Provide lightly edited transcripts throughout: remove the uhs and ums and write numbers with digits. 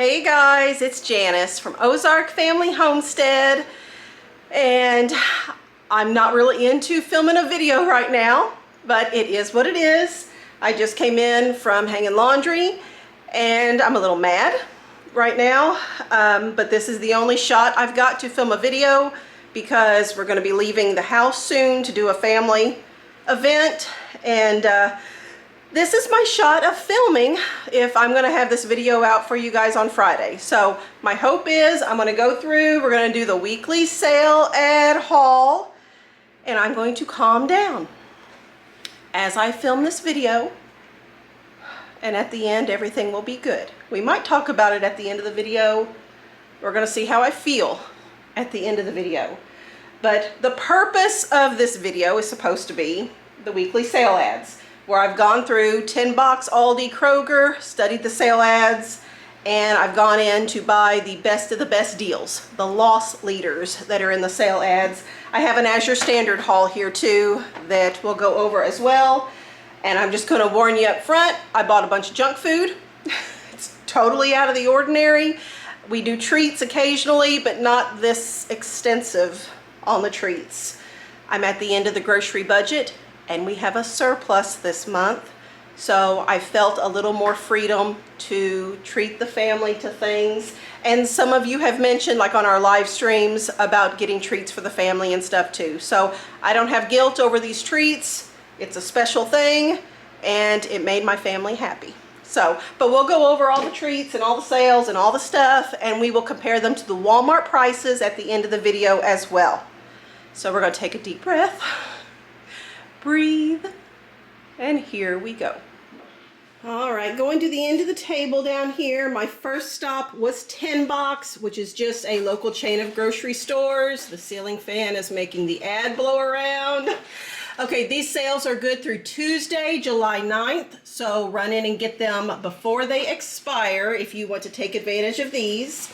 Hey guys, it's Janice from Ozark Family Homestead, and I'm not really into filming a video right now, but it is what it is. I just came in from hanging laundry and I'm a little mad right now, but this is the only shot I've got to film a video because we're going to be leaving the house soon to do a family event, and this is my shot of filming if I'm going to have this video out for you guys on Friday. So my hope is I'm going to go through, we're going to do the weekly sale ad haul, and I'm going to calm down as I film this video, and at the end everything will be good. We might talk about it at the end of the video. We're going to see how I feel at the end of the video. But the purpose of this video is supposed to be the weekly sale ads, where I've gone through 10 box Aldi, Kroger, studied the sale ads, and I've gone in to buy the best of the best deals, the loss leaders that are in the sale ads. I have an Azure Standard haul here too that we'll go over as well. And I'm just going to warn you up front, I bought a bunch of junk food. It's totally out of the ordinary. We do treats occasionally, but not this extensive on the treats. I'm at the end of the grocery budget, and we have a surplus this month, so I felt a little more freedom to treat the family to things. And some of you have mentioned, like on our live streams, about getting treats for the family and stuff too. So I don't have guilt over these treats. It's a special thing, and it made my family happy. So, but we'll go over all the treats and all the sales and all the stuff, and we will compare them to the Walmart prices at the end of the video as well. So we're going to take a deep breath. Breathe, and here we go. All right, going to the end of the table down here. My first stop was 10 box, which is just a local chain of grocery stores. The ceiling fan is making the ad blow around. Okay, these sales are good through Tuesday, July 9th, so run in and get them before they expire if you want to take advantage of these.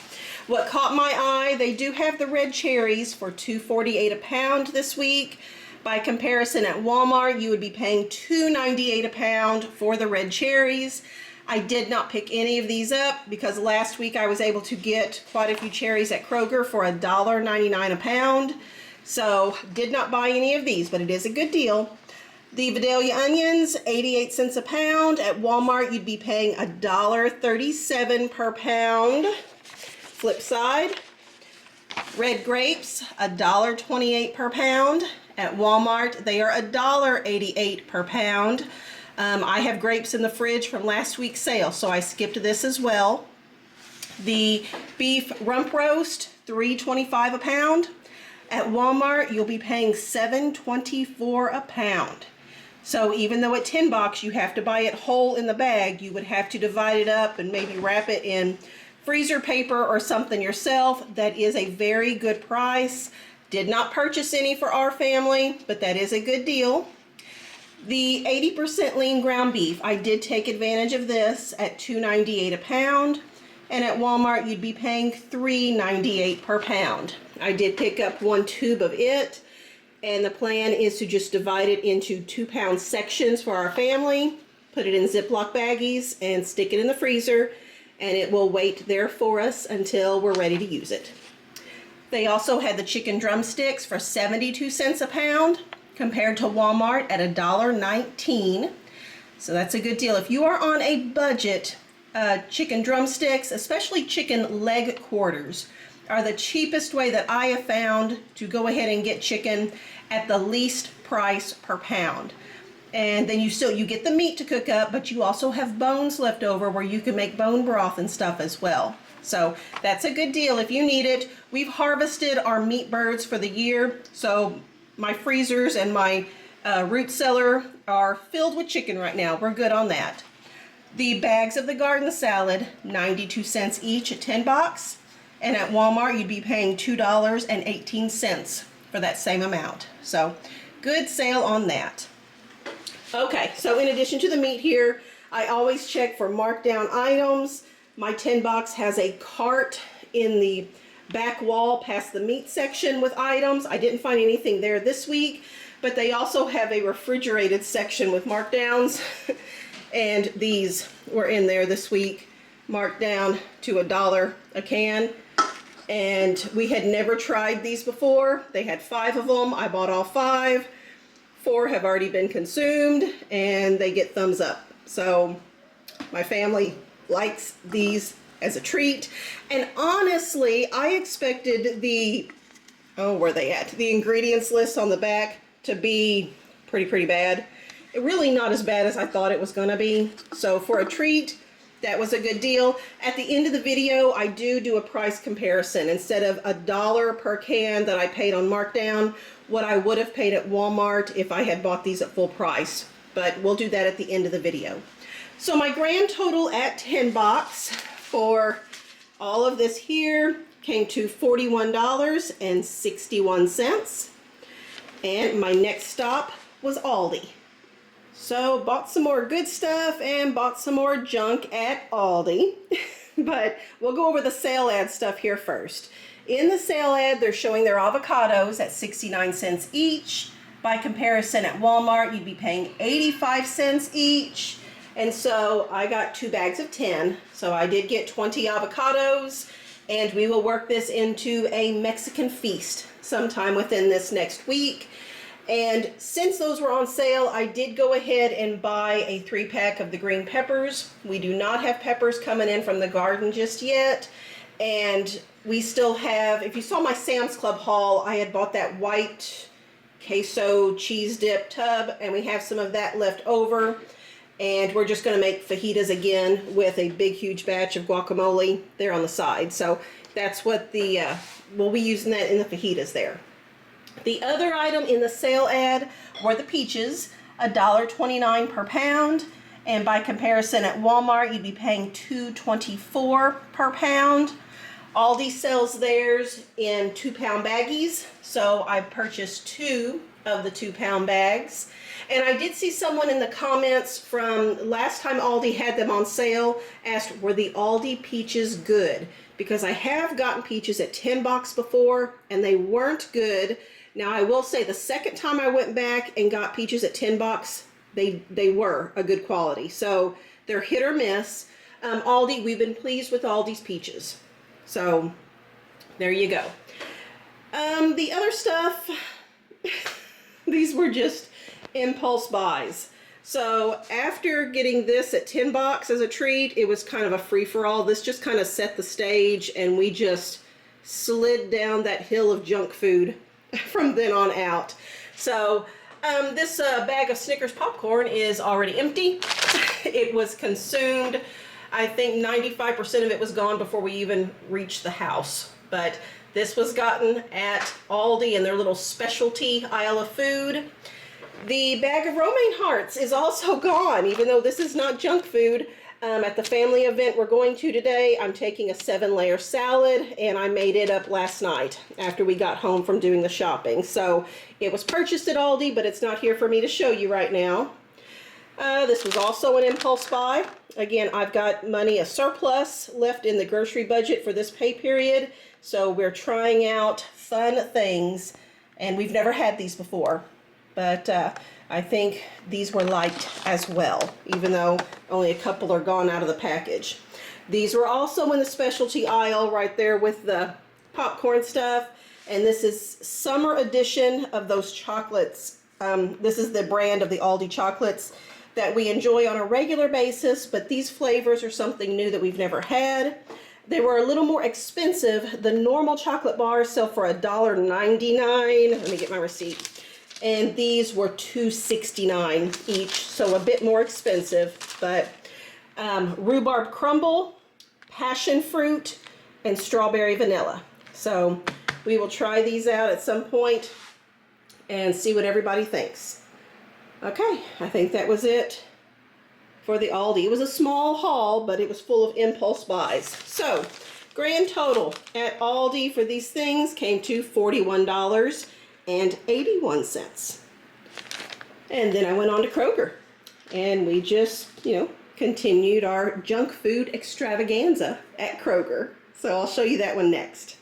What caught my eye, they do have the red cherries for $2.48 a pound this week. By comparison, at Walmart, you would be paying $2.98 a pound for the red cherries. I did not pick any of these up because last week I was able to get quite a few cherries at Kroger for $1.99 a pound. So did not buy any of these, but it is a good deal. The Vidalia onions, 88 cents a pound. At Walmart, you'd be paying $1.37 per pound. Flip side, red grapes, $1.28 per pound. At Walmart, they are $1.88 per pound. I have grapes in the fridge from last week's sale, so I skipped this as well. The beef rump roast, $3.25 a pound. At Walmart, you'll be paying $7.24 a pound. So even though at 10 box you have to buy it whole in the bag, you would have to divide it up and maybe wrap it in freezer paper or something yourself. That is a very good price. Did not purchase any for our family, but that is a good deal. The 80% lean ground beef, I did take advantage of this at $2.98 a pound. And at Walmart, you'd be paying $3.98 per pound. I did pick up 1 tube of it, and the plan is to just divide it into 2-pound sections for our family, put it in Ziploc baggies, and stick it in the freezer, and it will wait there for us until we're ready to use it. They also had the chicken drumsticks for 72 cents a pound, compared to Walmart at $1.19. So that's a good deal. If you are on a budget, chicken drumsticks, especially chicken leg quarters, are the cheapest way that I have found to go ahead and get chicken at the least price per pound. And then you get the meat to cook up, but you also have bones left over where you can make bone broth and stuff as well. So that's a good deal if you need it. We've harvested our meat birds for the year, so my freezers and my root cellar are filled with chicken right now. We're good on that. The bags of the garden salad, 92 cents each at 10 box. And at Walmart, you'd be paying $2.18 for that same amount. So good sale on that. Okay, so in addition to the meat here, I always check for markdown items. My 10 box has a cart in the back wall past the meat section with items. I didn't find anything there this week, but they also have a refrigerated section with markdowns. And these were in there this week. marked down to $1 a can. And we had never tried these before. They had 5 of them. I bought all 5. 4 have already been consumed and they get thumbs up. So my family likes these as a treat. And honestly, I expected the, where are they at? The ingredients list on the back to be pretty bad. Really not as bad as I thought it was gonna be. So for a treat, that was a good deal. At the end of the video, I do a price comparison. Instead of $1 per can that I paid on markdown, what I would have paid at Walmart if I had bought these at full price. But we'll do that at the end of the video. So my grand total at 10 bucks for all of this here came to $41.61. And my next stop was Aldi. So bought some more good stuff and bought some more junk at Aldi. But we'll go over the sale ad stuff here first. In the sale ad, they're showing their avocados at 69 cents each. By comparison, at Walmart, you'd be paying 85 cents each. And so I got 2 bags of 10. So I did get 20 avocados, and we will work this into a Mexican feast sometime within this next week. And since those were on sale, I did go ahead and buy a 3-pack of the green peppers. We do not have peppers coming in from the garden just yet. And we still have, if you saw my Sam's Club haul, I had bought that white queso cheese dip tub, and we have some of that left over. And we're just gonna make fajitas again with a big, huge batch of guacamole there on the side. So that's what we'll be using that in the fajitas there. The other item in the sale ad were the peaches, $1.29 per pound. And by comparison at Walmart, you'd be paying $2.24 per pound. Aldi sells theirs in 2-pound baggies. So I purchased 2 of the 2-pound bags. And I did see someone in the comments from last time Aldi had them on sale asked, were the Aldi peaches good? Because I have gotten peaches at 10 bucks before and they weren't good. Now I will say the second time I went back and got peaches at 10 bucks, they were a good quality. So they're hit or miss. Aldi, we've been pleased with Aldi's peaches. So there you go. The other stuff, these were just impulse buys. So after getting this at 10 bucks as a treat, it was kind of a free-for-all. This just kind of set the stage and we just slid down that hill of junk food from then on out. So this bag of Snickers popcorn is already empty. It was consumed. I think 95% of it was gone before we even reached the house. But this was gotten at Aldi in their little specialty aisle of food. The bag of romaine hearts is also gone, even though this is not junk food. At the family event we're going to today, I'm taking a 7-layer salad, and I made it up last night after we got home from doing the shopping. So it was purchased at Aldi, but it's not here for me to show you right now. This was also an impulse buy. Again, I've got money, a surplus left in the grocery budget for this pay period. So we're trying out fun things, and we've never had these before. But I think these were liked as well, even though only a couple are gone out of the package. These were also in the specialty aisle right there with the popcorn stuff. And this is summer edition of those chocolates. This is the brand of the Aldi chocolates that we enjoy on a regular basis, but these flavors are something new that we've never had. They were a little more expensive. The normal chocolate bars sell for $1.99. Let me get my receipt. And these were $2.69 each, so a bit more expensive. But rhubarb crumble, passion fruit, and strawberry vanilla. So we will try these out at some point and see what everybody thinks. Okay, I think that was it for the Aldi. It was a small haul, but it was full of impulse buys. So grand total at Aldi for these things came to $41.81. And then I went on to Kroger, and we just, continued our junk food extravaganza at Kroger. So I'll show you that one next.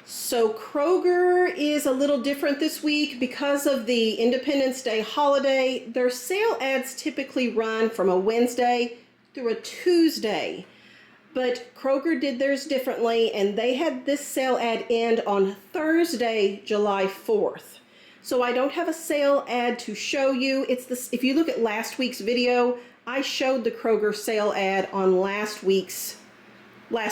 So Kroger is a little different this week because of the Independence Day holiday. Their sale ads typically run from a Wednesday through a Tuesday. But Kroger did theirs differently, and they had this sale ad end on Thursday, July 4th. So I don't have a sale ad to show you. It's this, if you look at last week's video, I showed the Kroger sale ad on last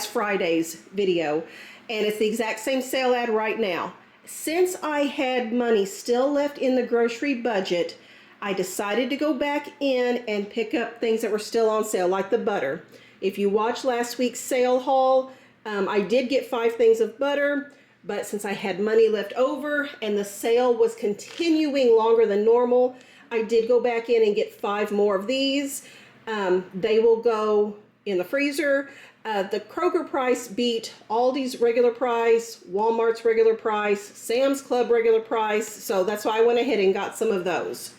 Friday's video, and it's the exact same sale ad right now. Since I had money still left in the grocery budget, I decided to go back in and pick up things that were still on sale, like the butter. If you watched last week's sale haul, I did get 5 things of butter, but since I had money left over and the sale was continuing longer than normal, I did go back in and get 5 more of these. They will go in the freezer. The Kroger price beat Aldi's regular price, Walmart's regular price, Sam's Club regular price, so that's why I went ahead and got some of those.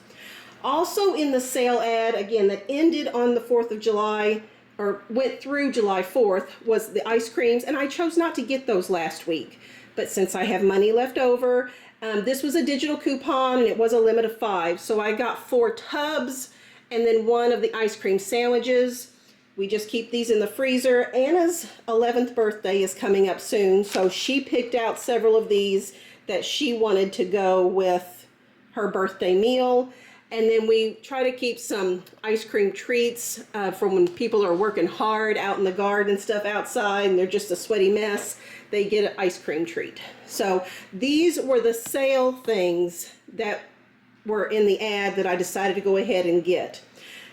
Also in the sale ad, again, that ended on the 4th of July, or went through July 4th, was the ice creams, and I chose not to get those last week. But since I have money left over, this was a digital coupon and it was a limit of 5. So I got 4 tubs and then 1 of the ice cream sandwiches. We just keep these in the freezer. Anna's 11th birthday is coming up soon, so she picked out several of these that she wanted to go with her birthday meal. And then we try to keep some ice cream treats from when people are working hard out in the garden and stuff outside and they're just a sweaty mess. They get an ice cream treat. So these were the sale things that were in the ad that I decided to go ahead and get.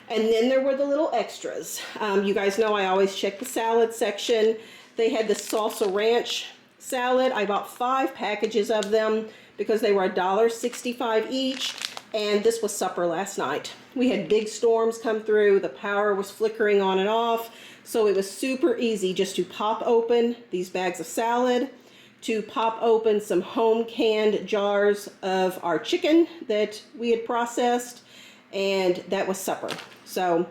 And then there were the little extras. You guys know I always check the salad section. They had the salsa ranch salad. I bought 5 packages of them because they were $1.65 each. And this was supper last night. We had big storms come through. The power was flickering on and off. So it was super easy just to pop open these bags of salad, to pop open some home canned jars of our chicken that we had processed, and that was supper. So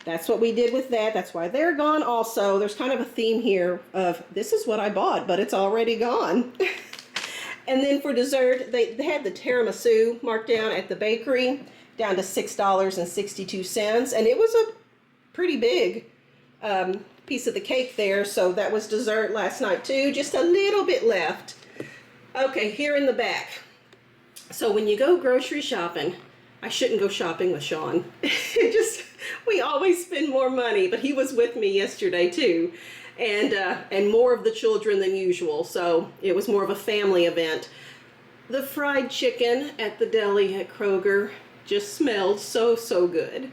that's what we did with that. That's why they're gone also. There's kind of a theme here of this is what I bought, but it's already gone. And then for dessert, they had the tiramisu marked down at the bakery, down to $6.62. And it was a pretty big piece of the cake there. So that was dessert last night too, just a little bit left. Okay, here in the back. So when you go grocery shopping, I shouldn't go shopping with Sean. We always spend more money, but he was with me yesterday too. And more of the children than usual, so it was more of a family event. The fried chicken at the deli at Kroger just smelled so good.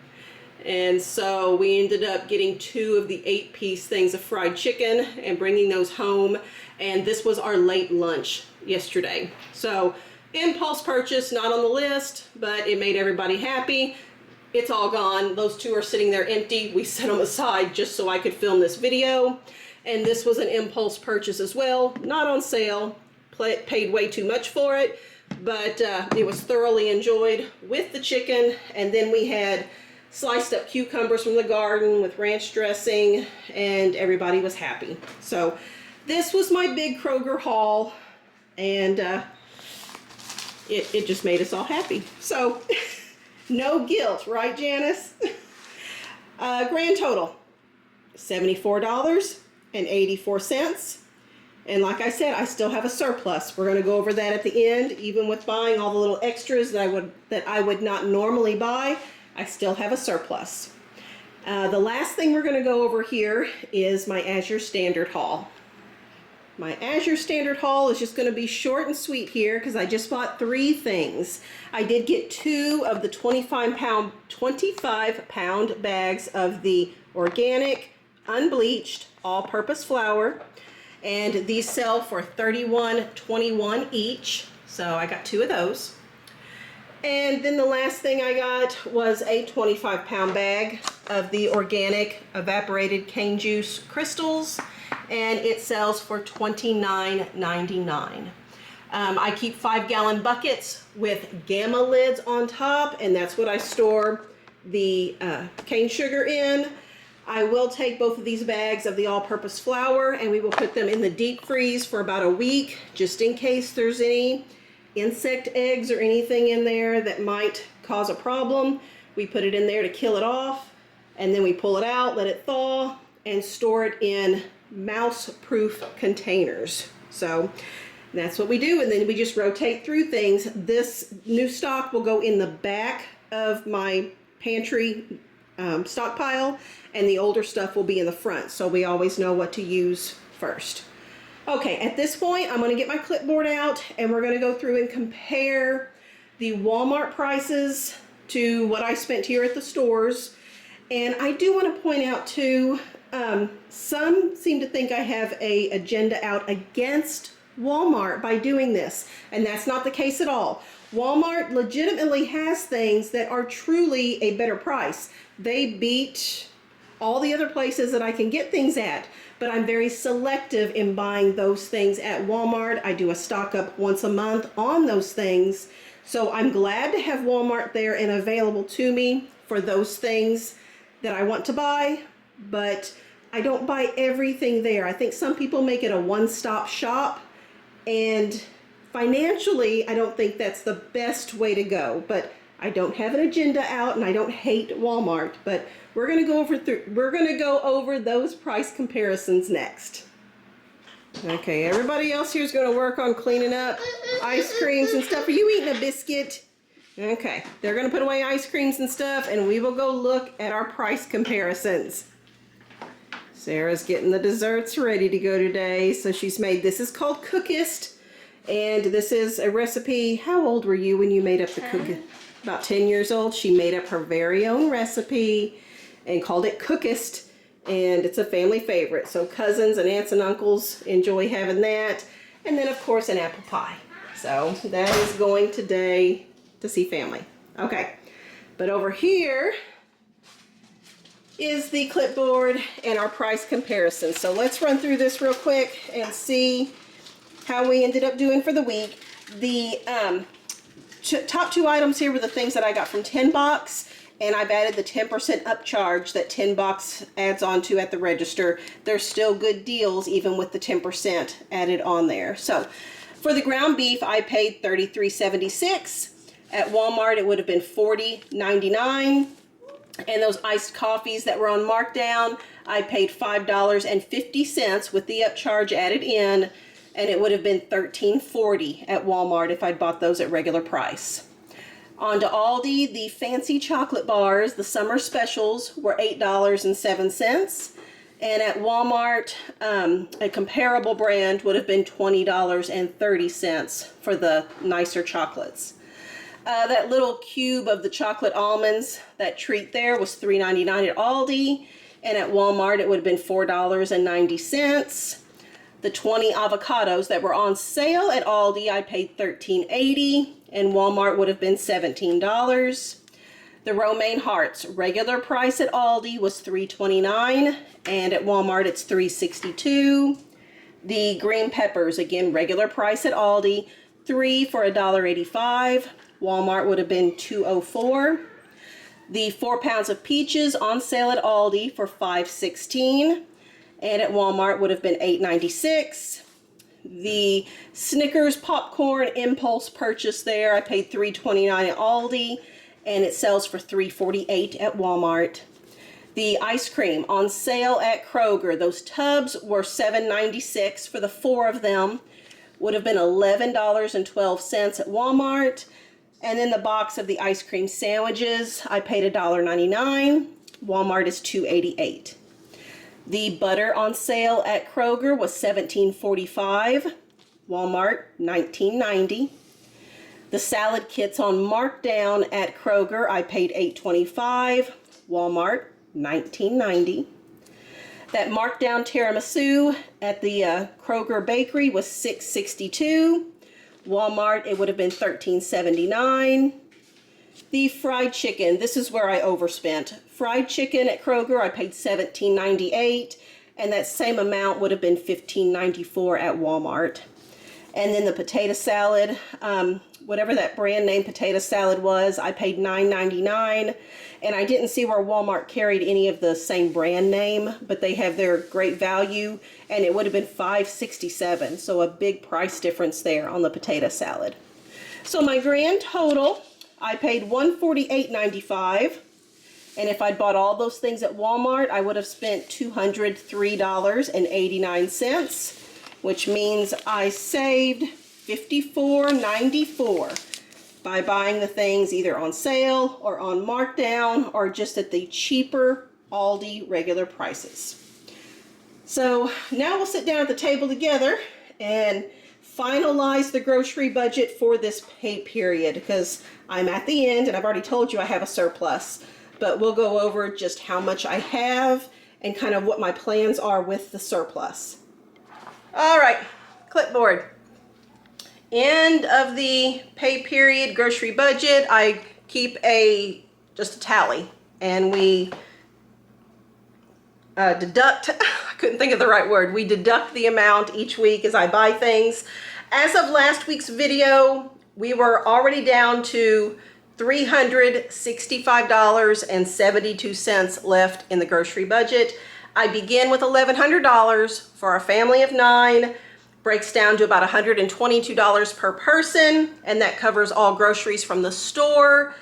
And so we ended up getting 2 of the 8-piece things of fried chicken and bringing those home. And this was our late lunch yesterday. So impulse purchase, not on the list, but it made everybody happy. It's all gone. Those 2 are sitting there empty. We set them aside just so I could film this video. And this was an impulse purchase as well. Not on sale. Paid way too much for it. But it was thoroughly enjoyed with the chicken. And then we had sliced up cucumbers from the garden with ranch dressing. And everybody was happy. So this was my big Kroger haul. And it just made us all happy. So... no guilt, right, Janice? Grand total, $74.84. And like I said, I still have a surplus. We're going to go over that at the end. Even with buying all the little extras that I would not normally buy, I still have a surplus. The last thing we're going to go over here is my Azure Standard haul. My Azure Standard haul is just going to be short and sweet here because I just bought 3 things. I did get 2 of the 25-pound bags of the organic, unbleached, all-purpose flour. And these sell for $31.21 each. So I got 2 of those. And then the last thing I got was a 25-pound bag of the organic evaporated cane juice crystals. And it sells for $29.99. I keep 5-gallon buckets with gamma lids on top, and that's what I store the cane sugar in. I will take both of these bags of the all-purpose flour and we will put them in the deep freeze for about a week, just in case there's any insect eggs or anything in there that might cause a problem. We put it in there to kill it off, and then we pull it out, let it thaw, and store it in mouse-proof containers. So that's what we do, and then we just rotate through things. This new stock will go in the back of my pantry stockpile, and the older stuff will be in the front, so we always know what to use first. Okay, at this point, I'm going to get my clipboard out, and we're going to go through and compare the Walmart prices to what I spent here at the stores. And I do want to point out too, some seem to think I have an agenda out against Walmart by doing this, and that's not the case at all. Walmart legitimately has things that are truly a better price. They beat all the other places that I can get things at, but I'm very selective in buying those things at Walmart. I do a stock up once a month on those things, so I'm glad to have Walmart there and available to me for those things that I want to buy, but I don't buy everything there. I think some people make it a one-stop shop, and financially, I don't think that's the best way to go, but I don't have an agenda out and I don't hate Walmart, but we're going to go over those price comparisons next. Okay, everybody else here is going to work on cleaning up ice creams and stuff. Are you eating a biscuit? Okay, they're going to put away ice creams and stuff, and we will go look at our price comparisons. Sarah's getting the desserts ready to go today, so she's made, this is called Cookist, and this is a recipe. How old were you when you made up the cookie? About 10 years old. She made up her very own recipe and called it Cookist, and it's a family favorite, so cousins and aunts and uncles enjoy having that, and then of course an apple pie. So that is going today to see family. Okay, but over here is the clipboard and our price comparison. So let's run through this real quick and see how we ended up doing for the week. The top two items here were the things that I got from 10 Box, and I've added the 10% upcharge that 10 Box adds on to at the register. There's still good deals even with the 10% added on there. So for the ground beef, I paid $33.76. At Walmart, it would have been $40.99. And those iced coffees that were on markdown, I paid $5.50 with the upcharge added in, and it would have been $13.40 at Walmart if I'd bought those at regular price. On to Aldi, the fancy chocolate bars, the summer specials, were $8.07. And at Walmart, a comparable brand would have been $20.30 for the nicer chocolates. That little cube of the chocolate almonds, that treat there, was $3.99 at Aldi, and at Walmart it would have been $4.90. The 20 avocados that were on sale at Aldi, I paid $13.80, and Walmart would have been $17. The romaine hearts, regular price at Aldi was $3.29, and at Walmart it's $3.62. The green peppers, again, regular price at Aldi, 3 for $1.85. Walmart would have been $2.04. The 4 pounds of peaches on sale at Aldi for $5.16, and at Walmart would have been $8.96. The Snickers popcorn impulse purchase there, I paid $3.29 at Aldi, and it sells for $3.48 at Walmart. The ice cream on sale at Kroger, those tubs were $7.96 for the 4 of them, would have been $11.12 at Walmart. And then the box of the ice cream sandwiches, I paid $1.99. Walmart is $2.88. The butter on sale at Kroger was $17.45. Walmart, $19.90. The salad kits on markdown at Kroger, I paid $8.25. Walmart, $19.90. That markdown tiramisu at the Kroger bakery was $6.62. Walmart, it would have been $13.79. The fried chicken, this is where I overspent. Fried chicken at Kroger, I paid $17.98, and that same amount would have been $15.94 at Walmart. And then the potato salad, whatever that brand name potato salad was, I paid $9.99, and I didn't see where Walmart carried any of the same brand name, but they have their great value, and it would have been $5.67, so a big price difference there on the potato salad. So my grand total, I paid $148.95. And if I'd bought all those things at Walmart, I would have spent $203.89, which means I saved $54.94 by buying the things either on sale or on markdown or just at the cheaper Aldi regular prices. So now we'll sit down at the table together and finalize the grocery budget for this pay period, because I'm at the end and I've already told you I have a surplus, but we'll go over just how much I have and kind of what my plans are with the surplus. All right, clipboard. End of the pay period grocery budget. I keep just a tally, and we deduct, I couldn't think of the right word. We deduct the amount each week as I buy things. As of last week's video, we were already down to $365.72 left in the grocery budget. I begin with $1,100 for our family of 9, breaks down to about $122 per person, and that covers all groceries from the store,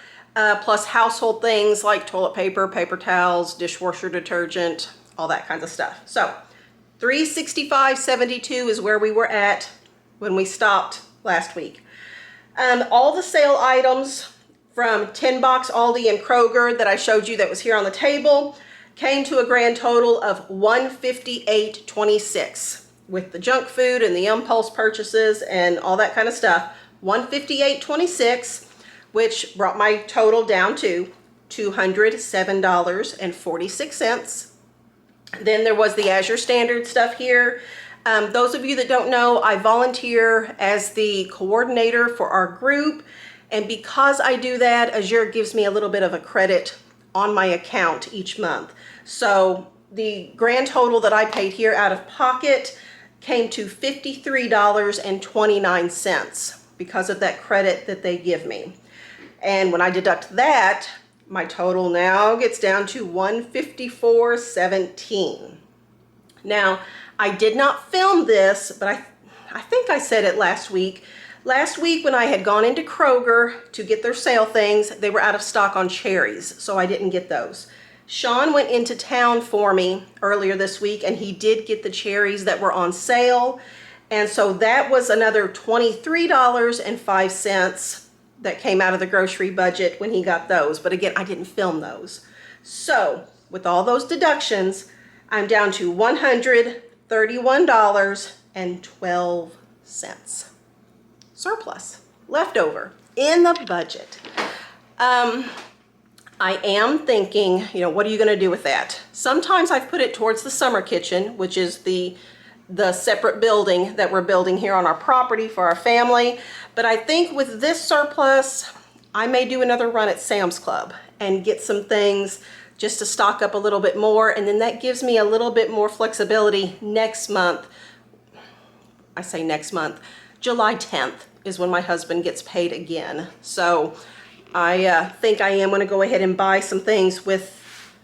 plus household things like toilet paper, paper towels, dishwasher detergent, all that kinds of stuff. So $365.72 is where we were at when we stopped last week. All the sale items from 10 Box, Aldi, and Kroger that I showed you that was here on the table came to a grand total of $158.26 with the junk food and the impulse purchases and all that kind of stuff. $158.26, which brought my total down to $207.46. Then there was the Azure Standard stuff here. Those of you that don't know, I volunteer as the coordinator for our group, and because I do that, Azure gives me a little bit of a credit on my account each month. So the grand total that I paid here out of pocket came to $53.29 because of that credit that they give me. And when I deduct that, my total now gets down to $154.17. Now, I did not film this, but I think I said it last week. Last week when I had gone into Kroger to get their sale things, they were out of stock on cherries, so I didn't get those. Sean went into town for me earlier this week, and he did get the cherries that were on sale. And so that was another $23.05 that came out of the grocery budget when he got those. But again, I didn't film those. So with all those deductions, I'm down to $131.12. Surplus, leftover in the budget. I am thinking, what are you going to do with that? Sometimes I've put it towards the summer kitchen, which is the separate building that we're building here on our property for our family. But I think with this surplus, I may do another run at Sam's Club and get some things just to stock up a little bit more. And then that gives me a little bit more flexibility next month. I say next month, July 10th is when my husband gets paid again. So I think I am going to go ahead and buy some things with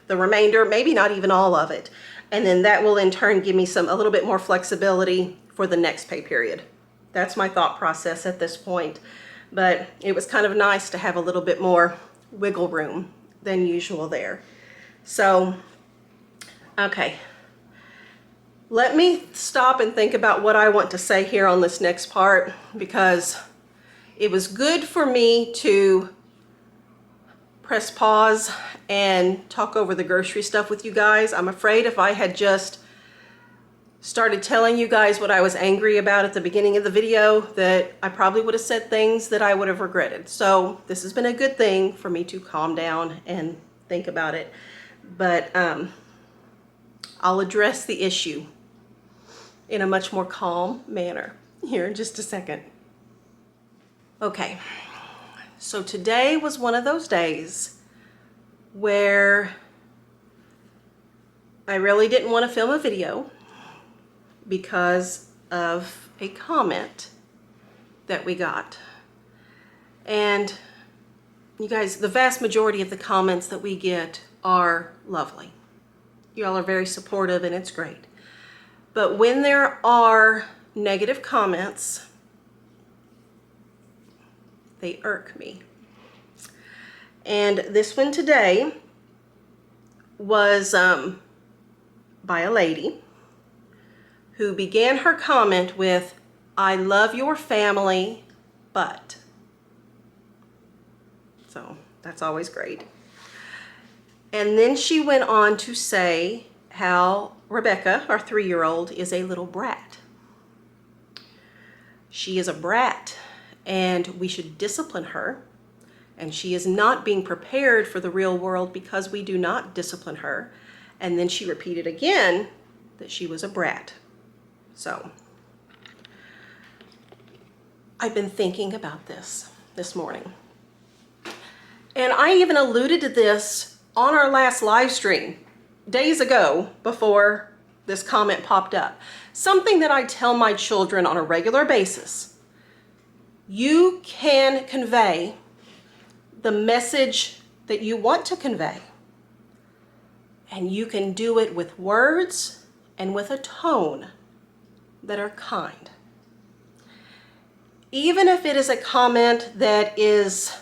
the remainder, maybe not even all of it. And then that will in turn give me a little bit more flexibility for the next pay period. That's my thought process at this point. But it was kind of nice to have a little bit more wiggle room than usual there. So, okay. Let me stop and think about what I want to say here on this next part, because it was good for me to press pause and talk over the grocery stuff with you guys. I'm afraid if I had just started telling you guys what I was angry about at the beginning of the video, that I probably would have said things that I would have regretted. So this has been a good thing for me to calm down and think about it. But I'll address the issue in a much more calm manner here in just a second. Okay, so today was one of those days where I really didn't want to film a video because of a comment that we got. And you guys, the vast majority of the comments that we get are lovely. Y'all are very supportive and it's great. But when there are negative comments, they irk me. And this one today was by a lady who began her comment with, "I love your family, but." So that's always great. And then she went on to say how Rebecca, our 3-year-old, is a little brat. She is a brat, and we should discipline her. And she is not being prepared for the real world because we do not discipline her. And then she repeated again that she was a brat. So I've been thinking about this morning. And I even alluded to this on our last live stream days ago before this comment popped up. Something that I tell my children on a regular basis. You can convey the message that you want to convey. And you can do it with words and with a tone that are kind. Even if it is a comment that is,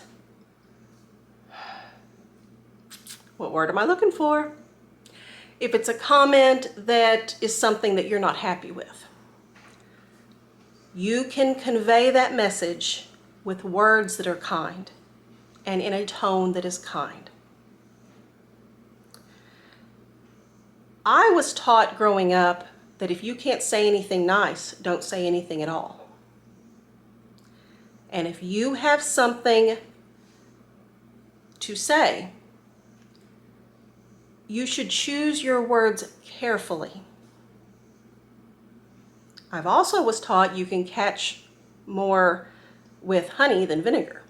what word am I looking for? If it's a comment that is something that you're not happy with, you can convey that message with words that are kind and in a tone that is kind. I was taught growing up that if you can't say anything nice, don't say anything at all. And if you have something to say, you should choose your words carefully. I've also was taught you can catch more with honey than vinegar,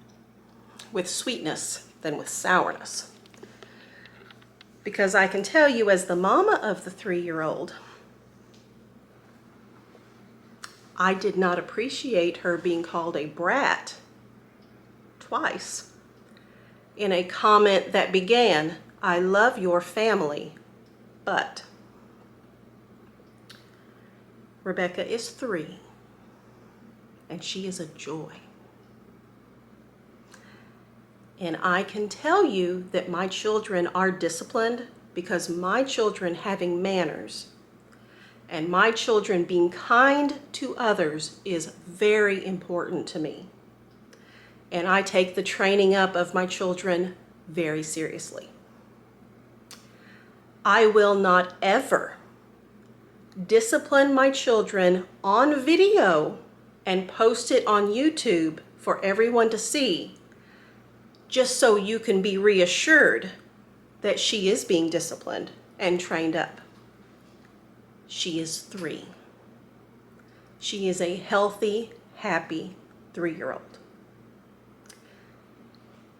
with sweetness than with sourness. Because I can tell you, as the mama of the 3-year-old, I did not appreciate her being called a brat twice in a comment that began, "I love your family, but." Rebecca is 3, and she is a joy. And I can tell you that my children are disciplined because my children having manners and my children being kind to others is very important to me. And I take the training up of my children very seriously. I will not ever discipline my children on video and post it on YouTube for everyone to see, just so you can be reassured that she is being disciplined and trained up. She is 3. She is a healthy, happy 3-year-old.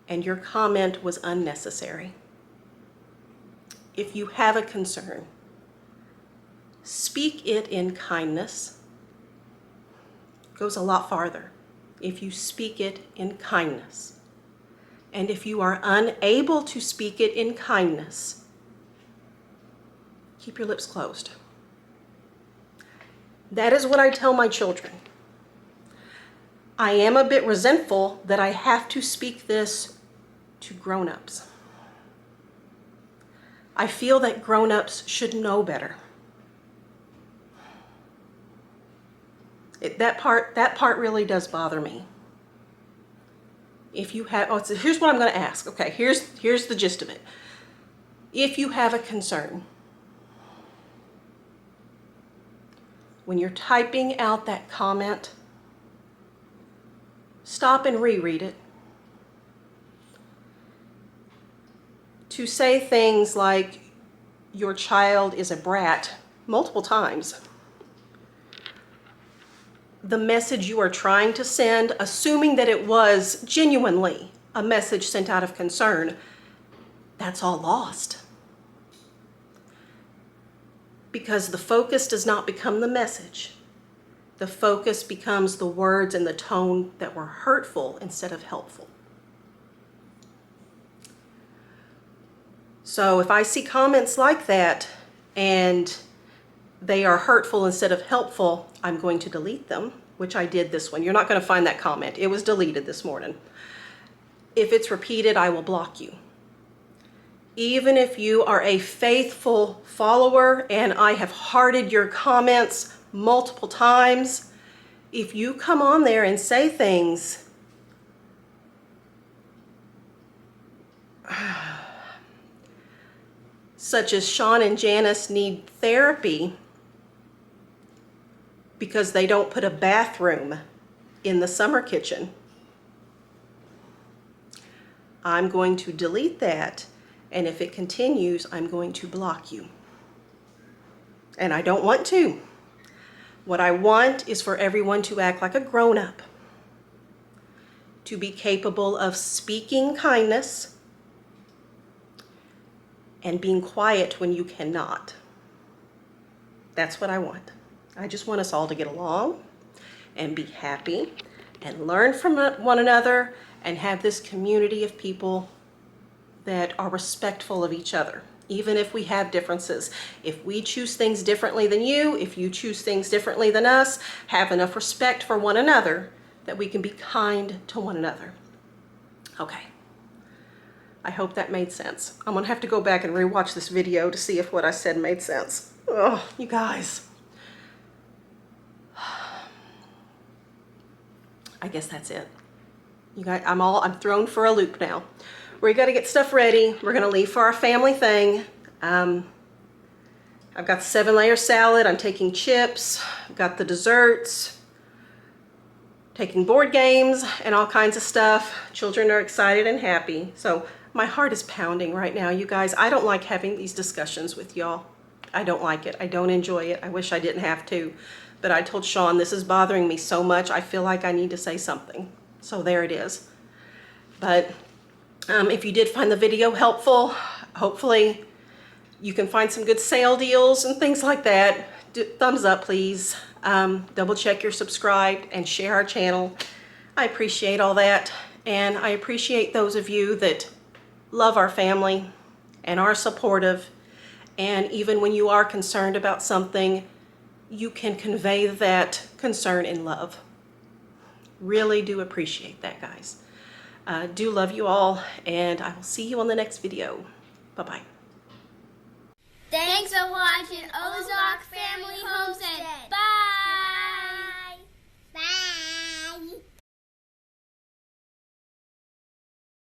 And your comment was unnecessary. If you have a concern, speak it in kindness. It goes a lot farther if you speak it in kindness. And if you are unable to speak it in kindness, keep your lips closed. That is what I tell my children. I am a bit resentful that I have to speak this to grown-ups. I feel that grown-ups should know better. That part really does bother me. If you have, so here's what I'm going to ask. Okay, here's the gist of it. If you have a concern, when you're typing out that comment, stop and reread it. To say things like your child is a brat multiple times, the message you are trying to send, assuming that it was genuinely a message sent out of concern, that's all lost. Because the focus does not become the message. The focus becomes the words and the tone that were hurtful instead of helpful. So if I see comments like that and they are hurtful instead of helpful, I'm going to delete them, which I did this one. You're not going to find that comment. It was deleted this morning. If it's repeated, I will block you. Even if you are a faithful follower and I have hearted your comments multiple times, if you come on there and say things such as Sean and Janice need therapy because they don't put a bathroom in the summer kitchen, I'm going to delete that, and if it continues, I'm going to block you. And I don't want to. What I want is for everyone to act like a grown-up, to be capable of speaking kindness and being quiet when you cannot. That's what I want. I just want us all to get along and be happy and learn from one another and have this community of people that are respectful of each other, even if we have differences. If we choose things differently than you, if you choose things differently than us, have enough respect for one another that we can be kind to one another. Okay. I hope that made sense. I'm gonna have to go back and rewatch this video to see if what I said made sense. Oh, you guys. I guess that's it. You guys, I'm thrown for a loop now. We got to get stuff ready. We're gonna leave for our family thing. I've got the 7-layer salad. I'm taking chips. I've got the desserts. Taking board games and all kinds of stuff. Children are excited and happy. So my heart is pounding right now, you guys. I don't like having these discussions with y'all. I don't like it. I don't enjoy it. I wish I didn't have to. But I told Sean, this is bothering me so much. I feel like I need to say something. So there it is. But if you did find the video helpful, hopefully you can find some good sale deals and things like that. Thumbs up, please. Double check you're subscribed and share our channel. I appreciate all that. And I appreciate those of you that love our family and are supportive. And even when you are concerned about something, you can convey that concern in love. Really do appreciate that, guys. Do love you all, and I will see you on the next video. Bye-bye. Thanks for watching Ozark Family Home.